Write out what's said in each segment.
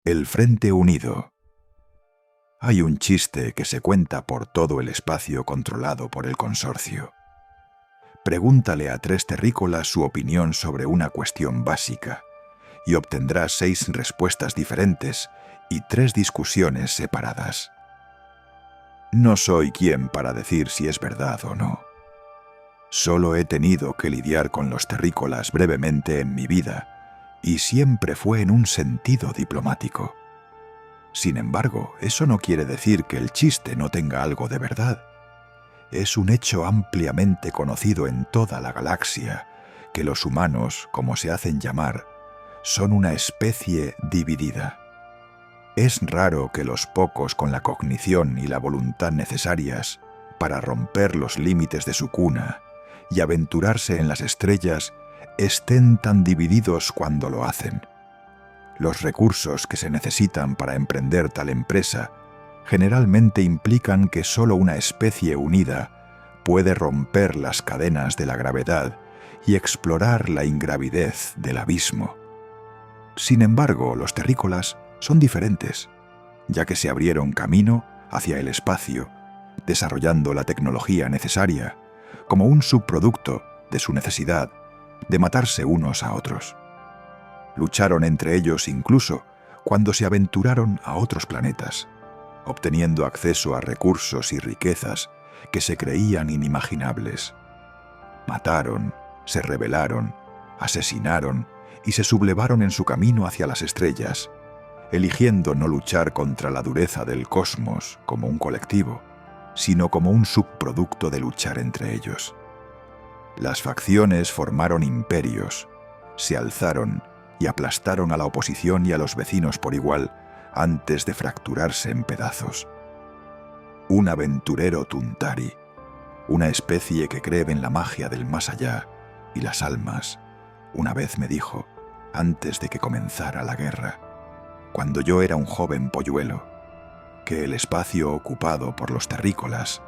El Frente Unido. Hay un chiste que se cuenta por todo el espacio controlado por el consorcio. Pregúntale a 3 terrícolas su opinión sobre una cuestión básica y obtendrás 6 respuestas diferentes y 3 discusiones separadas. No soy quien para decir si es verdad o no. Solo he tenido que lidiar con los terrícolas brevemente en mi vida y siempre fue en un sentido diplomático. Sin embargo, eso no quiere decir que el chiste no tenga algo de verdad. Es un hecho ampliamente conocido en toda la galaxia que los humanos, como se hacen llamar, son una especie dividida. Es raro que los pocos con la cognición y la voluntad necesarias para romper los límites de su cuna y aventurarse en las estrellas estén tan divididos cuando lo hacen. Los recursos que se necesitan para emprender tal empresa generalmente implican que solo una especie unida puede romper las cadenas de la gravedad y explorar la ingravidez del abismo. Sin embargo, los terrícolas son diferentes, ya que se abrieron camino hacia el espacio, desarrollando la tecnología necesaria como un subproducto de su necesidad de matarse unos a otros. Lucharon entre ellos incluso cuando se aventuraron a otros planetas, obteniendo acceso a recursos y riquezas que se creían inimaginables. Mataron, se rebelaron, asesinaron y se sublevaron en su camino hacia las estrellas, eligiendo no luchar contra la dureza del cosmos como un colectivo, sino como un subproducto de luchar entre ellos. Las facciones formaron imperios, se alzaron y aplastaron a la oposición y a los vecinos por igual antes de fracturarse en pedazos. Un aventurero Tuntari, una especie que cree en la magia del más allá y las almas, una vez me dijo, antes de que comenzara la guerra, cuando yo era un joven polluelo, que el espacio ocupado por los terrícolas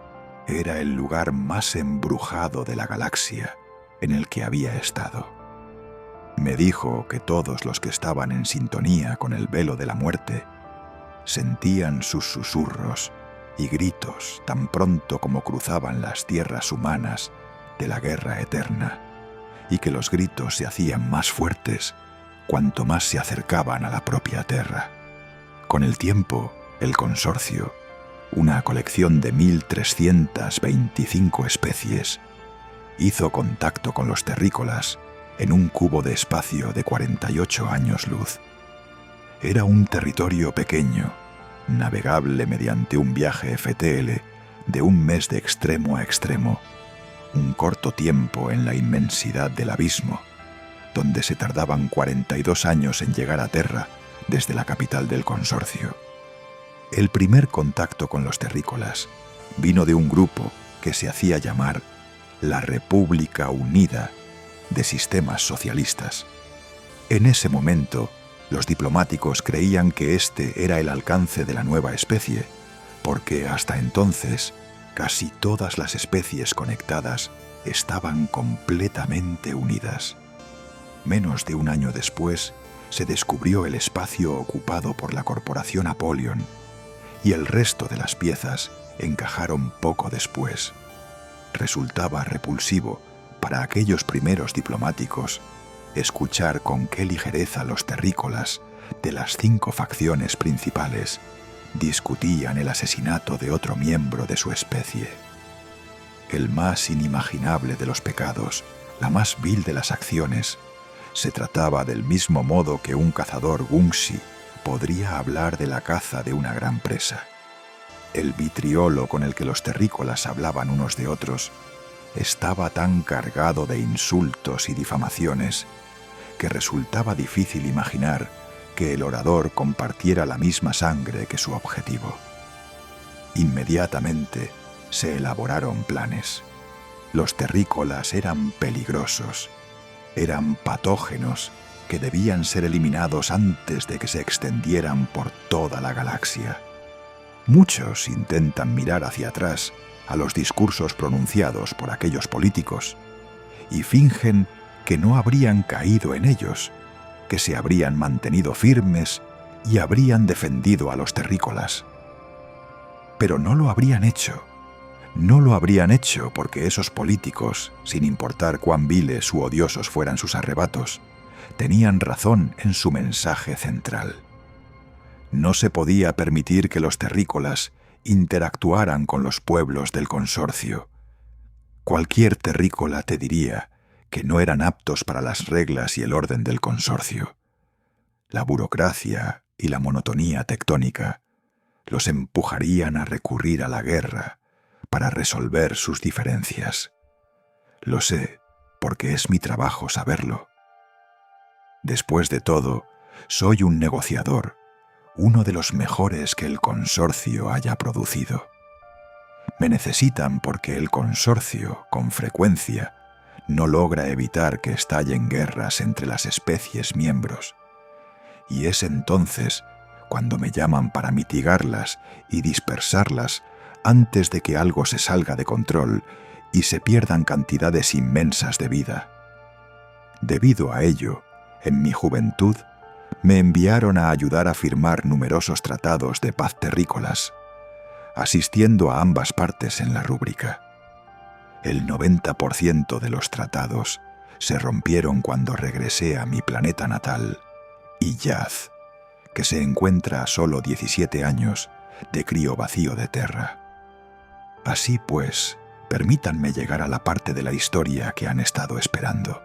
era el lugar más embrujado de la galaxia en el que había estado. Me dijo que todos los que estaban en sintonía con el velo de la muerte sentían sus susurros y gritos tan pronto como cruzaban las tierras humanas de la guerra eterna, y que los gritos se hacían más fuertes cuanto más se acercaban a la propia Tierra. Con el tiempo, el consorcio, una colección de 1325 especies, hizo contacto con los terrícolas en un cubo de espacio de 48 años luz. Era un territorio pequeño, navegable mediante un viaje FTL de un mes de extremo a extremo, un corto tiempo en la inmensidad del abismo, donde se tardaban 42 años en llegar a Terra desde la capital del consorcio. El primer contacto con los terrícolas vino de un grupo que se hacía llamar la República Unida de Sistemas Socialistas. En ese momento, los diplomáticos creían que este era el alcance de la nueva especie, porque hasta entonces casi todas las especies conectadas estaban completamente unidas. Menos de un año después, se descubrió el espacio ocupado por la corporación Apollyon, y el resto de las piezas encajaron poco después. Resultaba repulsivo para aquellos primeros diplomáticos escuchar con qué ligereza los terrícolas de las 5 facciones principales discutían el asesinato de otro miembro de su especie. El más inimaginable de los pecados, la más vil de las acciones, se trataba del mismo modo que un cazador Gunxi podría hablar de la caza de una gran presa. El vitriolo con el que los terrícolas hablaban unos de otros estaba tan cargado de insultos y difamaciones que resultaba difícil imaginar que el orador compartiera la misma sangre que su objetivo. Inmediatamente se elaboraron planes. Los terrícolas eran peligrosos, eran patógenos que debían ser eliminados antes de que se extendieran por toda la galaxia. Muchos intentan mirar hacia atrás a los discursos pronunciados por aquellos políticos y fingen que no habrían caído en ellos, que se habrían mantenido firmes y habrían defendido a los terrícolas. Pero no lo habrían hecho. No lo habrían hecho porque esos políticos, sin importar cuán viles u odiosos fueran sus arrebatos, tenían razón en su mensaje central. No se podía permitir que los terrícolas interactuaran con los pueblos del consorcio. Cualquier terrícola te diría que no eran aptos para las reglas y el orden del consorcio. La burocracia y la monotonía tectónica los empujarían a recurrir a la guerra para resolver sus diferencias. Lo sé, porque es mi trabajo saberlo. Después de todo, soy un negociador, uno de los mejores que el consorcio haya producido. Me necesitan porque el consorcio, con frecuencia, no logra evitar que estallen guerras entre las especies miembros. Y es entonces cuando me llaman para mitigarlas y dispersarlas antes de que algo se salga de control y se pierdan cantidades inmensas de vida. Debido a ello, en mi juventud, me enviaron a ayudar a firmar numerosos tratados de paz terrícolas, asistiendo a ambas partes en la rúbrica. El 90% de los tratados se rompieron cuando regresé a mi planeta natal, Iyaz, que se encuentra a solo 17 años de crío vacío de Terra. Así pues, permítanme llegar a la parte de la historia que han estado esperando,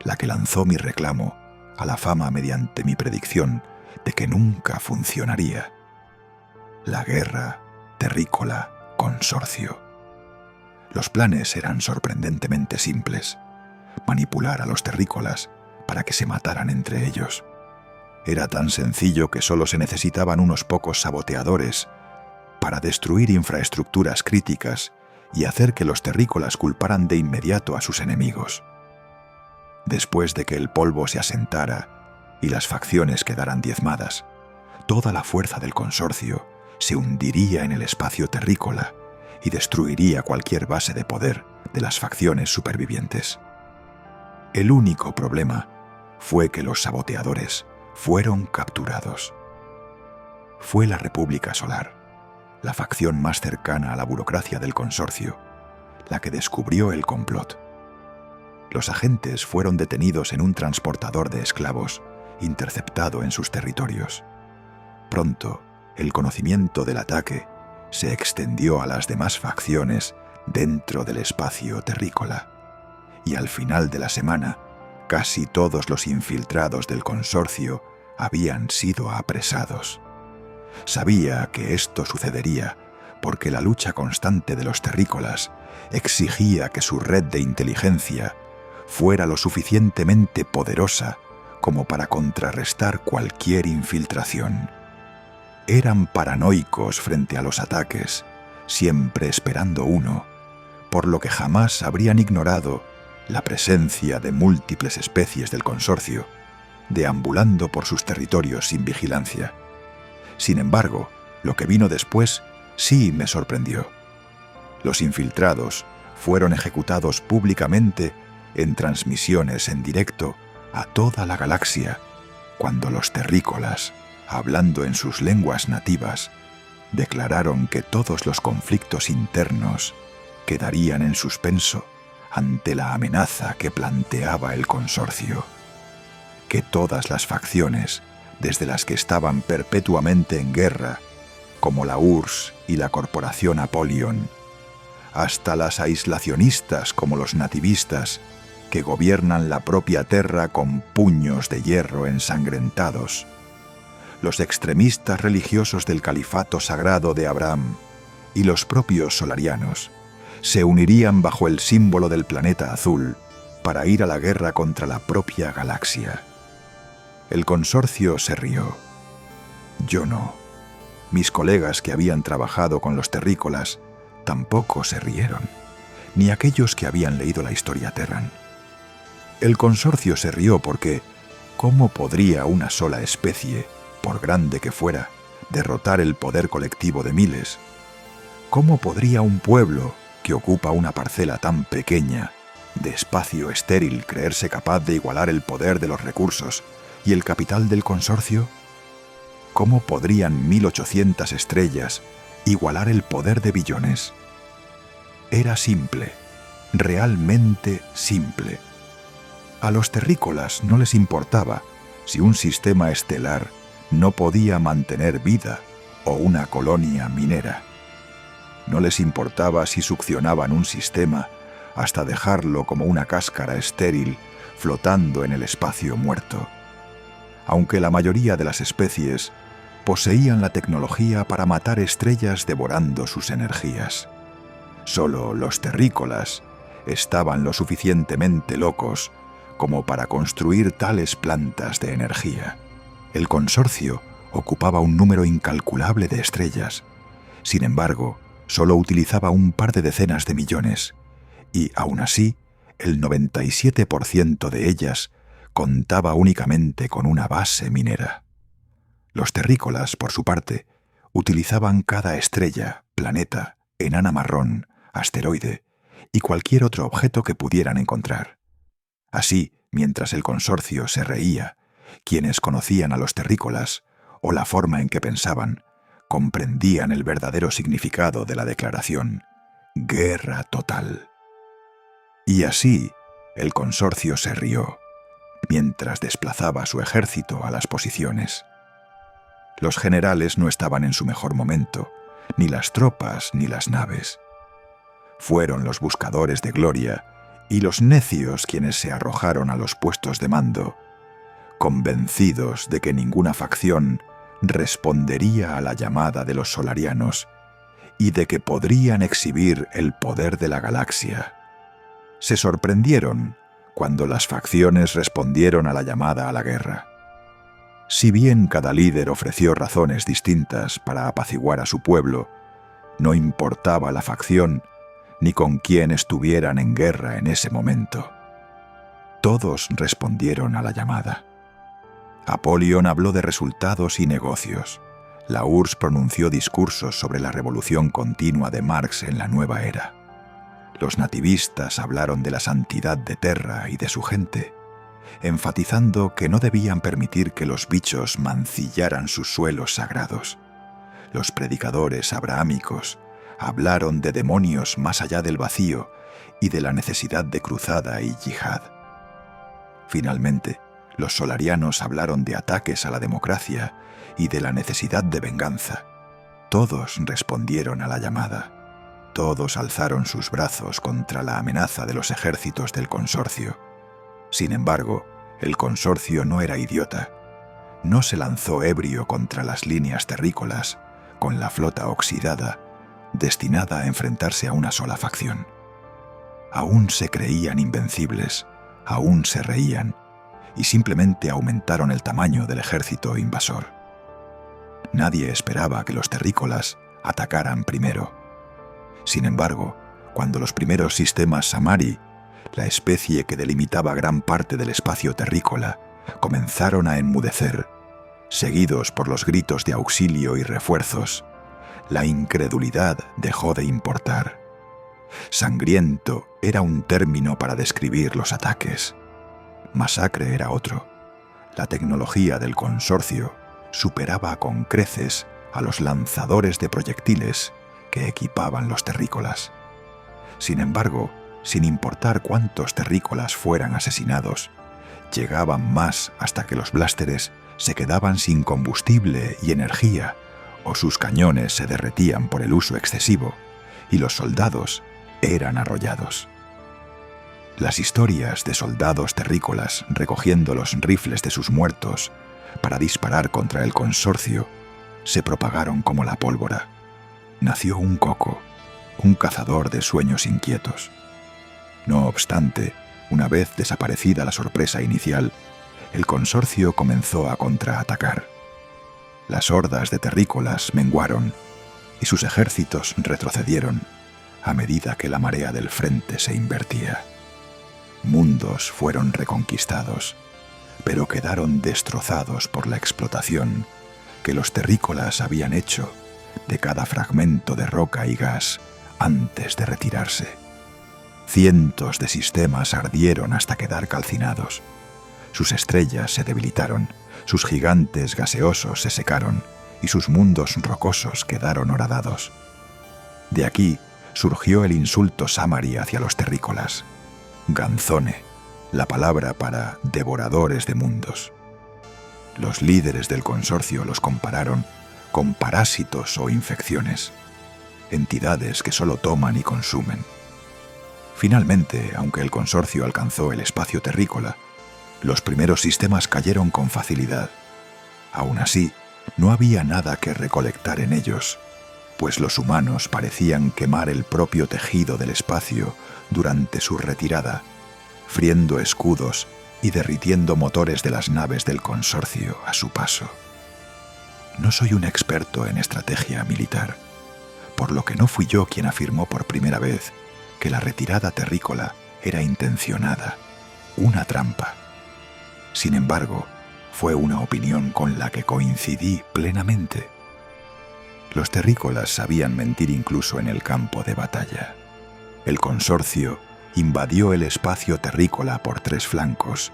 la que lanzó mi reclamo a la fama mediante mi predicción de que nunca funcionaría. La guerra terrícola-consorcio. Los planes eran sorprendentemente simples: manipular a los terrícolas para que se mataran entre ellos. Era tan sencillo que solo se necesitaban unos pocos saboteadores para destruir infraestructuras críticas y hacer que los terrícolas culparan de inmediato a sus enemigos. Después de que el polvo se asentara y las facciones quedaran diezmadas, toda la fuerza del consorcio se hundiría en el espacio terrícola y destruiría cualquier base de poder de las facciones supervivientes. El único problema fue que los saboteadores fueron capturados. Fue la República Solar, la facción más cercana a la burocracia del consorcio, la que descubrió el complot. Los agentes fueron detenidos en un transportador de esclavos interceptado en sus territorios. Pronto, el conocimiento del ataque se extendió a las demás facciones dentro del espacio terrícola, y al final de la semana, casi todos los infiltrados del consorcio habían sido apresados. Sabía que esto sucedería porque la lucha constante de los terrícolas exigía que su red de inteligencia fuera lo suficientemente poderosa como para contrarrestar cualquier infiltración. Eran paranoicos frente a los ataques, siempre esperando uno, por lo que jamás habrían ignorado la presencia de múltiples especies del consorcio, deambulando por sus territorios sin vigilancia. Sin embargo, lo que vino después sí me sorprendió. Los infiltrados fueron ejecutados públicamente en transmisiones en directo a toda la galaxia, cuando los terrícolas, hablando en sus lenguas nativas, declararon que todos los conflictos internos quedarían en suspenso ante la amenaza que planteaba el consorcio, que todas las facciones, desde las que estaban perpetuamente en guerra, como la URSS y la Corporación Apollyon, hasta las aislacionistas como los nativistas, que gobiernan la propia Terra con puños de hierro ensangrentados, los extremistas religiosos del Califato Sagrado de Abraham y los propios solarianos, se unirían bajo el símbolo del planeta azul para ir a la guerra contra la propia galaxia. El consorcio se rió. Yo no. Mis colegas que habían trabajado con los terrícolas tampoco se rieron, ni aquellos que habían leído la historia Terran. El consorcio se rió porque ¿cómo podría una sola especie, por grande que fuera, derrotar el poder colectivo de miles? ¿Cómo podría un pueblo que ocupa una parcela tan pequeña de espacio estéril creerse capaz de igualar el poder de los recursos y el capital del consorcio? ¿Cómo podrían 1800 estrellas igualar el poder de billones? Era simple, realmente simple. A los terrícolas no les importaba si un sistema estelar no podía mantener vida o una colonia minera. No les importaba si succionaban un sistema hasta dejarlo como una cáscara estéril flotando en el espacio muerto. Aunque la mayoría de las especies poseían la tecnología para matar estrellas devorando sus energías, solo los terrícolas estaban lo suficientemente locos como para construir tales plantas de energía. El consorcio ocupaba un número incalculable de estrellas. Sin embargo, solo utilizaba un par de decenas de millones, y aún así, el 97% de ellas contaba únicamente con una base minera. Los terrícolas, por su parte, utilizaban cada estrella, planeta, enana marrón, asteroide y cualquier otro objeto que pudieran encontrar. Así, mientras el consorcio se reía, quienes conocían a los terrícolas, o la forma en que pensaban, comprendían el verdadero significado de la declaración: guerra total. Y así, el consorcio se rió, mientras desplazaba su ejército a las posiciones. Los generales no estaban en su mejor momento, ni las tropas ni las naves. Fueron los buscadores de gloria y los necios quienes se arrojaron a los puestos de mando, convencidos de que ninguna facción respondería a la llamada de los solarianos y de que podrían exhibir el poder de la galaxia. Se sorprendieron cuando las facciones respondieron a la llamada a la guerra. Si bien cada líder ofreció razones distintas para apaciguar a su pueblo, no importaba la facción ni con quién estuvieran en guerra en ese momento. Todos respondieron a la llamada. Apolion habló de resultados y negocios. La URSS pronunció discursos sobre la revolución continua de Marx en la nueva era. Los nativistas hablaron de la santidad de Terra y de su gente, enfatizando que no debían permitir que los bichos mancillaran sus suelos sagrados. Los predicadores abrahámicos hablaron de demonios más allá del vacío y de la necesidad de cruzada y yihad. Finalmente, los solarianos hablaron de ataques a la democracia y de la necesidad de venganza. Todos respondieron a la llamada. Todos alzaron sus brazos contra la amenaza de los ejércitos del consorcio. Sin embargo, el consorcio no era idiota. No se lanzó ebrio contra las líneas terrícolas, con la flota oxidada, destinada a enfrentarse a una sola facción. Aún se creían invencibles, aún se reían, y simplemente aumentaron el tamaño del ejército invasor. Nadie esperaba que los terrícolas atacaran primero. Sin embargo, cuando los primeros sistemas Samari, la especie que delimitaba gran parte del espacio terrícola, comenzaron a enmudecer, seguidos por los gritos de auxilio y refuerzos, la incredulidad dejó de importar. Sangriento era un término para describir los ataques. Masacre era otro. La tecnología del consorcio superaba con creces a los lanzadores de proyectiles que equipaban los terrícolas. Sin embargo, sin importar cuántos terrícolas fueran asesinados, llegaban más hasta que los blásteres se quedaban sin combustible y energía, o sus cañones se derretían por el uso excesivo, y los soldados eran arrollados. Las historias de soldados terrícolas recogiendo los rifles de sus muertos para disparar contra el consorcio se propagaron como la pólvora. Nació un Coco, un cazador de sueños inquietos. No obstante, una vez desaparecida la sorpresa inicial, el consorcio comenzó a contraatacar. Las hordas de terrícolas menguaron y sus ejércitos retrocedieron a medida que la marea del frente se invertía. Mundos fueron reconquistados, pero quedaron destrozados por la explotación que los terrícolas habían hecho de cada fragmento de roca y gas antes de retirarse. Cientos de sistemas ardieron hasta quedar calcinados. Sus estrellas se debilitaron, sus gigantes gaseosos se secaron y sus mundos rocosos quedaron horadados. De aquí surgió el insulto sámari hacia los terrícolas, ganzone, la palabra para devoradores de mundos. Los líderes del consorcio los compararon con parásitos o infecciones, entidades que solo toman y consumen. Finalmente, aunque el consorcio alcanzó el espacio terrícola, los primeros sistemas cayeron con facilidad. Aún así, no había nada que recolectar en ellos, pues los humanos parecían quemar el propio tejido del espacio durante su retirada, friendo escudos y derritiendo motores de las naves del consorcio a su paso. No soy un experto en estrategia militar, por lo que no fui yo quien afirmó por primera vez que la retirada terrícola era intencionada, una trampa. Sin embargo, fue una opinión con la que coincidí plenamente. Los terrícolas sabían mentir incluso en el campo de batalla. El consorcio invadió el espacio terrícola por 3 flancos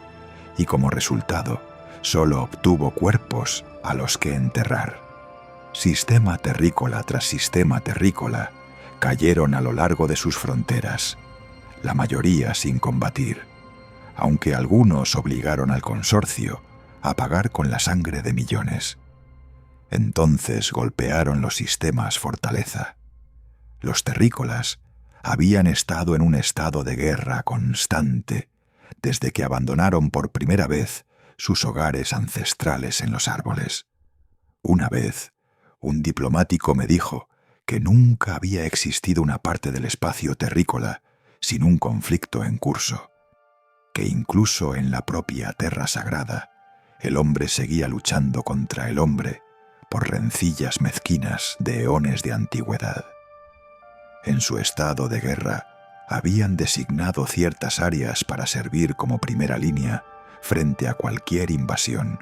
y como resultado solo obtuvo cuerpos a los que enterrar. Sistema terrícola tras sistema terrícola cayeron a lo largo de sus fronteras, la mayoría sin combatir, aunque algunos obligaron al consorcio a pagar con la sangre de millones. Entonces golpearon los sistemas fortaleza. Los terrícolas habían estado en un estado de guerra constante desde que abandonaron por primera vez sus hogares ancestrales en los árboles. Una vez, un diplomático me dijo que nunca había existido una parte del espacio terrícola sin un conflicto en curso, que incluso en la propia Terra Sagrada el hombre seguía luchando contra el hombre por rencillas mezquinas de eones de antigüedad. En su estado de guerra, habían designado ciertas áreas para servir como primera línea frente a cualquier invasión.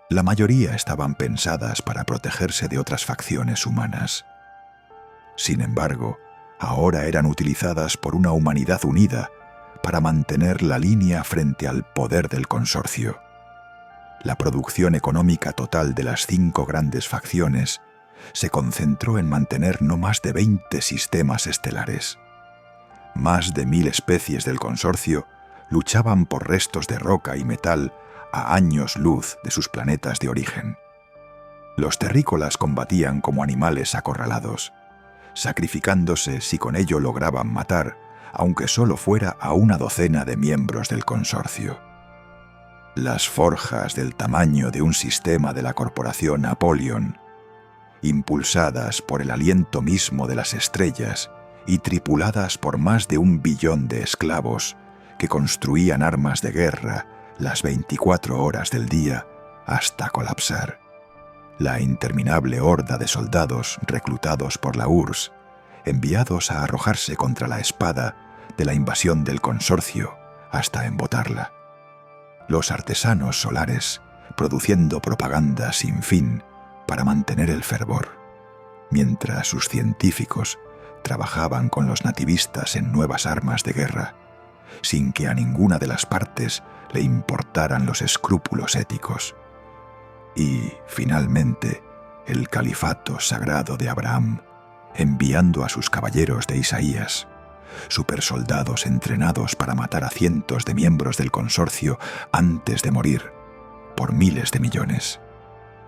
La mayoría estaban pensadas para protegerse de otras facciones humanas. Sin embargo, ahora eran utilizadas por una humanidad unida para mantener la línea frente al poder del consorcio. La producción económica total de las 5 grandes facciones se concentró en mantener no más de 20 sistemas estelares. Más de 1000 especies del consorcio luchaban por restos de roca y metal a años luz de sus planetas de origen. Los terrícolas combatían como animales acorralados, sacrificándose si con ello lograban matar, aunque solo fuera a una docena de miembros del consorcio. Las forjas del tamaño de un sistema de la corporación Apollyon, impulsadas por el aliento mismo de las estrellas y tripuladas por más de 1 billón de esclavos que construían armas de guerra las 24 horas del día hasta colapsar. La interminable horda de soldados reclutados por la URSS, enviados a arrojarse contra la espada de la invasión del consorcio hasta embotarla. Los artesanos solares produciendo propaganda sin fin para mantener el fervor, mientras sus científicos trabajaban con los nativistas en nuevas armas de guerra, sin que a ninguna de las partes le importaran los escrúpulos éticos. Y, finalmente, el califato sagrado de Abraham, enviando a sus caballeros de Isaías, supersoldados entrenados para matar a cientos de miembros del consorcio antes de morir, por miles de millones.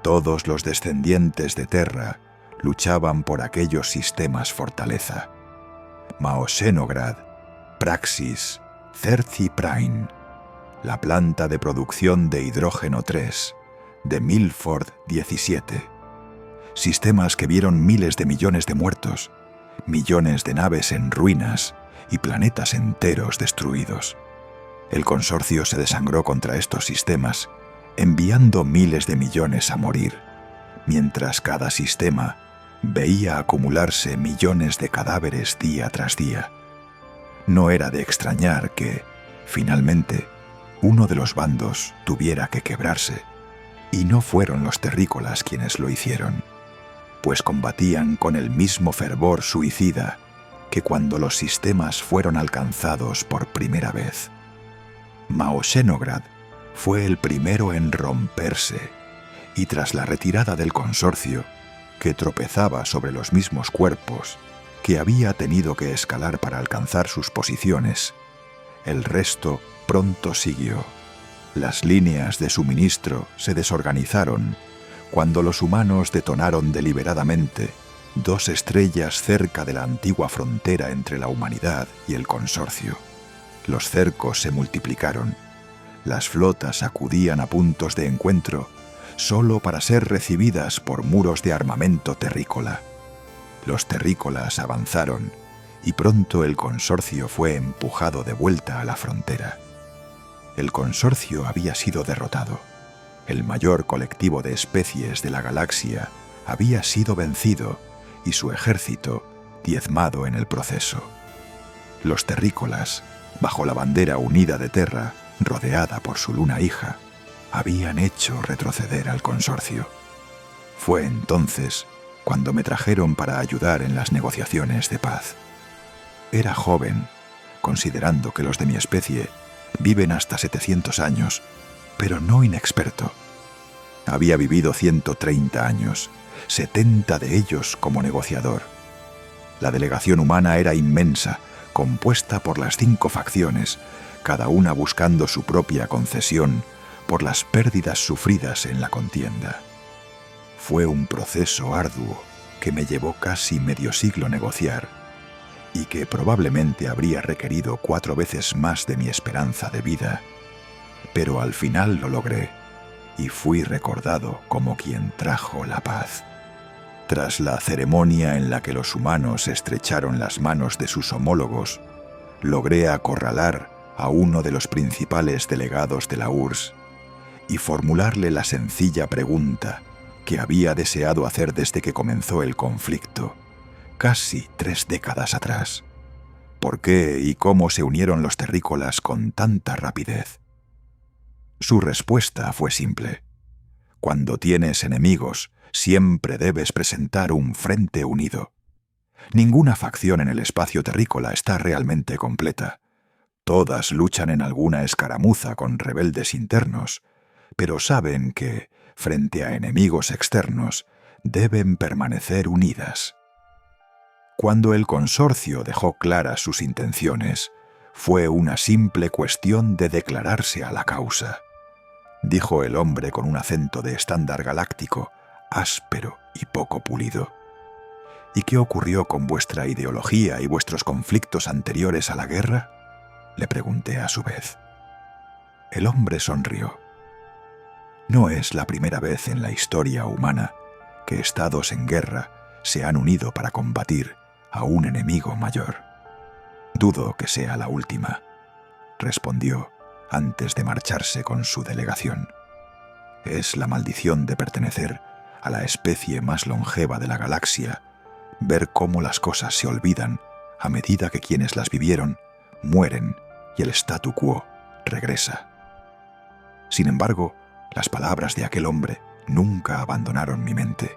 Todos los descendientes de Terra luchaban por aquellos sistemas fortaleza. Mao-Xenograd, Praxis, Cerci Prime, la planta de producción de hidrógeno 3, de Milford 17. Sistemas que vieron miles de millones de muertos, millones de naves en ruinas y planetas enteros destruidos. El consorcio se desangró contra estos sistemas, enviando miles de millones a morir, mientras cada sistema veía acumularse millones de cadáveres día tras día. No era de extrañar que, finalmente, uno de los bandos tuviera que quebrarse, y no fueron los terrícolas quienes lo hicieron, pues combatían con el mismo fervor suicida que cuando los sistemas fueron alcanzados por primera vez. Mao-Xenograd fue el primero en romperse, y tras la retirada del consorcio, que tropezaba sobre los mismos cuerpos que había tenido que escalar para alcanzar sus posiciones, el resto pronto siguió. Las líneas de suministro se desorganizaron cuando los humanos detonaron deliberadamente 2 estrellas cerca de la antigua frontera entre la humanidad y el consorcio. Los cercos se multiplicaron. Las flotas acudían a puntos de encuentro solo para ser recibidas por muros de armamento terrícola. Los terrícolas avanzaron y pronto el consorcio fue empujado de vuelta a la frontera. El consorcio había sido derrotado. El mayor colectivo de especies de la galaxia había sido vencido y su ejército diezmado en el proceso. Los terrícolas, bajo la bandera unida de Terra, rodeada por su luna hija, habían hecho retroceder al consorcio. Fue entonces cuando me trajeron para ayudar en las negociaciones de paz. Era joven, considerando que los de mi especie viven hasta 700 años, pero no inexperto. Había vivido 130 años, 70 de ellos como negociador. La delegación humana era inmensa, compuesta por las 5 facciones, cada una buscando su propia concesión por las pérdidas sufridas en la contienda. Fue un proceso arduo que me llevó casi medio siglo negociar y que probablemente habría requerido 4 veces más de mi esperanza de vida, pero al final lo logré y fui recordado como quien trajo la paz. Tras la ceremonia en la que los humanos estrecharon las manos de sus homólogos, logré acorralar a uno de los principales delegados de la URSS y formularle la sencilla pregunta que había deseado hacer desde que comenzó el conflicto, casi 3 décadas atrás. ¿Por qué y cómo se unieron los terrícolas con tanta rapidez? Su respuesta fue simple. Cuando tienes enemigos, siempre debes presentar un frente unido. Ninguna facción en el espacio terrícola está realmente completa. Todas luchan en alguna escaramuza con rebeldes internos, pero saben que, frente a enemigos externos, deben permanecer unidas. Cuando el consorcio dejó claras sus intenciones, fue una simple cuestión de declararse a la causa, dijo el hombre con un acento de estándar galáctico, áspero y poco pulido. ¿Y qué ocurrió con vuestra ideología y vuestros conflictos anteriores a la guerra?, le pregunté a su vez. El hombre sonrió. No es la primera vez en la historia humana que estados en guerra se han unido para combatir a un enemigo mayor. Dudo que sea la última, respondió antes de marcharse con su delegación. Es la maldición de pertenecer a la especie más longeva de la galaxia, ver cómo las cosas se olvidan a medida que quienes las vivieron mueren y el statu quo regresa. Sin embargo, las palabras de aquel hombre nunca abandonaron mi mente,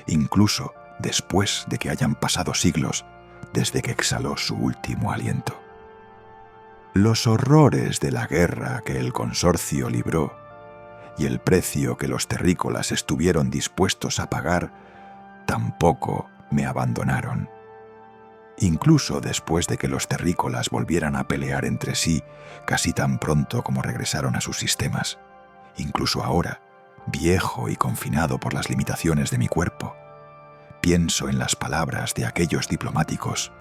incluso después de que hayan pasado siglos desde que exhaló su último aliento. Los horrores de la guerra que el consorcio libró y el precio que los terrícolas estuvieron dispuestos a pagar tampoco me abandonaron. Incluso después de que los terrícolas volvieran a pelear entre sí casi tan pronto como regresaron a sus sistemas, incluso ahora, viejo y confinado por las limitaciones de mi cuerpo, pienso en las palabras de aquellos diplomáticos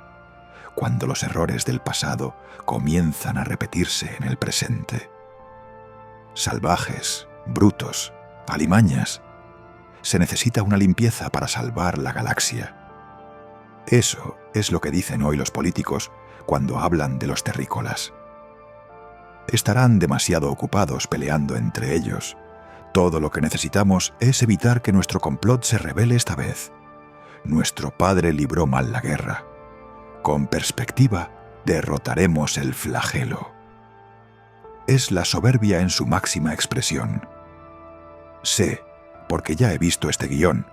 cuando los errores del pasado comienzan a repetirse en el presente. Salvajes, brutos, alimañas. Se necesita una limpieza para salvar la galaxia. Eso es lo que dicen hoy los políticos cuando hablan de los terrícolas. Estarán demasiado ocupados peleando entre ellos. Todo lo que necesitamos es evitar que nuestro complot se revele esta vez. Nuestro padre libró mal la guerra. Con perspectiva, derrotaremos el flagelo. Es la soberbia en su máxima expresión. Sé, porque ya he visto este guión,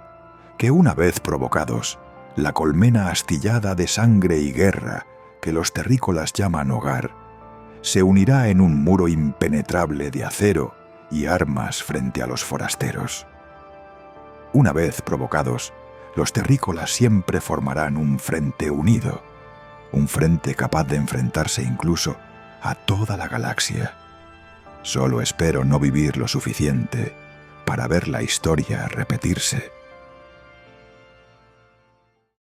que una vez provocados, la colmena astillada de sangre y guerra que los terrícolas llaman hogar, se unirá en un muro impenetrable de acero y armas frente a los forasteros. Una vez provocados, los terrícolas siempre formarán un frente unido, un frente capaz de enfrentarse incluso a toda la galaxia. Solo espero no vivir lo suficiente para ver la historia repetirse.